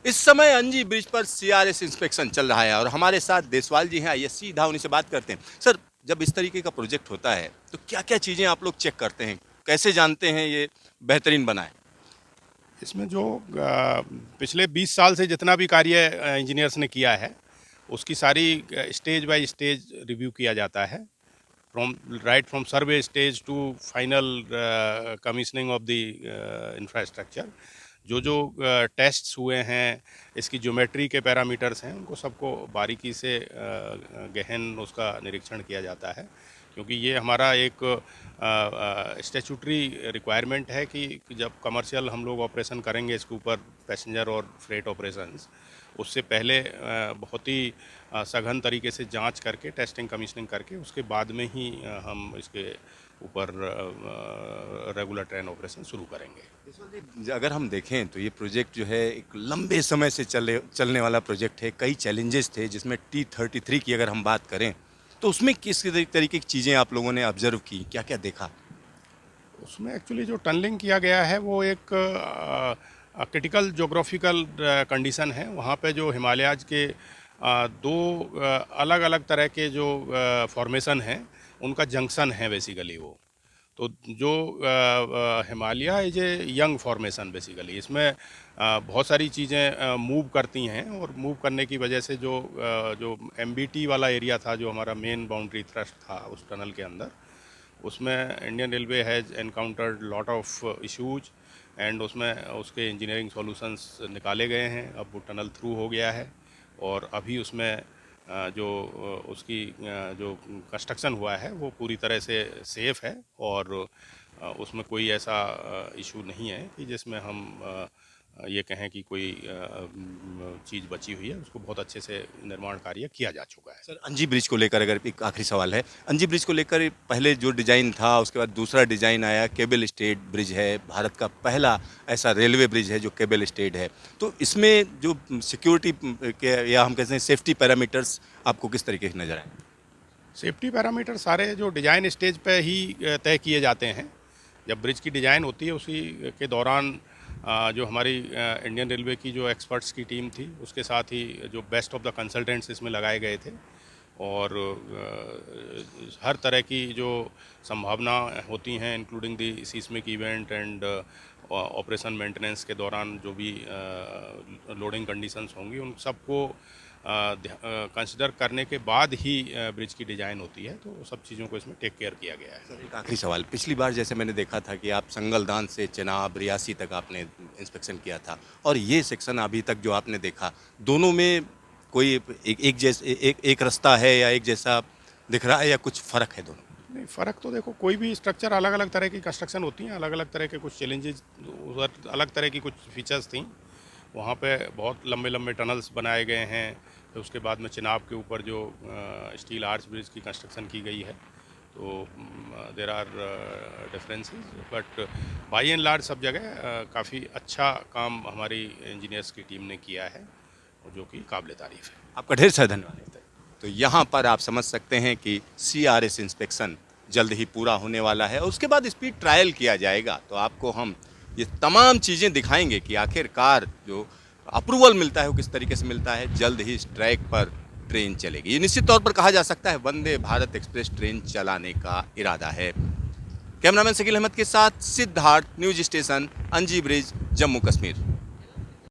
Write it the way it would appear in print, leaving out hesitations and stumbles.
इस समय अंजी ब्रिज पर सीआरएस इंस्पेक्शन चल रहा है और हमारे साथ देसवाल जी हैं। आइए सीधा उन्हीं से बात करते हैं। सर, जब इस तरीके का प्रोजेक्ट होता है तो क्या क्या चीज़ें आप लोग चेक करते हैं, कैसे जानते हैं ये बेहतरीन बना है? इसमें जो पिछले 20 साल से जितना भी कार्य इंजीनियर्स ने किया है, उसकी सारी स्टेज बाय स्टेज रिव्यू किया जाता है। From right from survey stage to final commissioning of the infrastructure. जो जो टेस्ट्स हुए हैं, इसकी ज्योमेट्री के पैरामीटर्स हैं, उनको सबको बारीकी से गहन उसका निरीक्षण किया जाता है, क्योंकि ये हमारा एक स्टैट्यूटरी रिक्वायरमेंट है कि जब कमर्शियल हम लोग ऑपरेशन करेंगे इसके ऊपर, पैसेंजर और फ्रेट ऑपरेशंस, उससे पहले बहुत ही सघन तरीके से जांच करके, टेस्टिंग कमीशनिंग करके, उसके बाद में ही हम इसके ऊपर रेगुलर ट्रेन ऑपरेशन शुरू करेंगे। अगर हम देखें तो ये प्रोजेक्ट जो है एक लंबे समय से चलने वाला प्रोजेक्ट है। कई चैलेंजेस थे, जिसमें T33 की अगर हम बात करें तो उसमें किस तरीके की चीज़ें आप लोगों ने ऑब्जर्व की, क्या क्या देखा? उसमें एक्चुअली जो टनलिंग किया गया है वो एक क्रिटिकल जोग्राफिकल कंडीशन है। वहाँ पे जो हिमालयाज के दो अलग अलग तरह के जो फॉर्मेशन हैं, उनका जंक्शन है बेसिकली वो। तो जो Himalaya is a young formation basically, इसमें बहुत सारी चीज़ें मूव करती हैं, और मूव करने की वजह से जो MBT वाला एरिया था, जो हमारा मेन बाउंड्री थ्रस्ट था उस टनल के अंदर, उसमें Indian railway has encountered lot of issues, and उसमें उसके इंजीनियरिंग सॉल्यूशंस निकाले गए हैं। अब वो टनल थ्रू हो गया है, और अभी उसमें जो उसकी जो कंस्ट्रक्शन हुआ है वो पूरी तरह से सेफ़ है, और उसमें कोई ऐसा इशू नहीं है कि जिसमें हम ये कहें कि कोई चीज़ बची हुई है। उसको बहुत अच्छे से निर्माण कार्य किया जा चुका है। सर, अंजी ब्रिज को लेकर अगर एक आखिरी सवाल है। अंजी ब्रिज को लेकर पहले जो डिज़ाइन था, उसके बाद दूसरा डिज़ाइन आया, केबल स्टेड ब्रिज है, भारत का पहला ऐसा रेलवे ब्रिज है जो केबल स्टेड है। तो इसमें जो सिक्योरिटी के या हम कहते हैं सेफ्टी पैरामीटर्स आपको किस तरीके से नज़र आए? सेफ्टी पैरामीटर सारे जो डिज़ाइन स्टेज पे ही तय किए जाते हैं। जब ब्रिज की डिज़ाइन होती है, उसी के दौरान जो हमारी इंडियन रेलवे की जो एक्सपर्ट्स की टीम थी, उसके साथ ही जो बेस्ट ऑफ द कंसल्टेंट्स इसमें लगाए गए थे, और हर तरह की जो संभावना होती हैं, including the seismic event and operation maintenance के दौरान जो भी लोडिंग कंडीशंस होंगी, उन सबको कंसिडर करने के बाद ही ब्रिज की डिज़ाइन होती है। तो सब चीज़ों को इसमें टेक केयर किया गया है। सर, एक आखिरी सवाल। पिछली बार जैसे मैंने देखा था कि आप संगलदान से चेनाब, रियासी तक आपने इंस्पेक्शन किया था, और ये सेक्शन अभी तक जो आपने देखा, दोनों में कोई एक रास्ता है या एक जैसा दिख रहा है, या कुछ फ़र्क है दोनों? नहीं, फ़र्क तो देखो, कोई भी स्ट्रक्चर, अलग अलग तरह की कंस्ट्रक्शन होती हैं, अलग अलग तरह के कुछ चैलेंजेस, अलग तरह की कुछ फीचर्स थी। वहाँ पे बहुत लंबे लंबे टनल्स बनाए गए हैं। फिर उसके बाद में चिनाब के ऊपर जो स्टील आर्च ब्रिज की कंस्ट्रक्शन की गई है, तो there are differences, but by and large सब जगह काफ़ी अच्छा काम हमारी इंजीनियर्स की टीम ने किया है, और जो कि काबिल तारीफ़ है। आपका ढेर सारा धन्यवाद। तो यहाँ पर आप समझ सकते हैं कि सीआरएस इंस्पेक्शन जल्द ही पूरा होने वाला है, और उसके बाद स्पीड ट्रायल किया जाएगा। तो आपको हम ये तमाम चीज़ें दिखाएंगे कि आखिरकार जो अप्रूवल मिलता है वो किस तरीके से मिलता है। जल्द ही इस ट्रैक पर ट्रेन चलेगी। ये निश्चित तौर पर कहा जा सकता है वंदे भारत एक्सप्रेस ट्रेन चलाने का इरादा है। कैमरामैन शकील अहमद के साथ सिद्धार्थ, न्यूज स्टेशन, अंजी ब्रिज, जम्मू कश्मीर।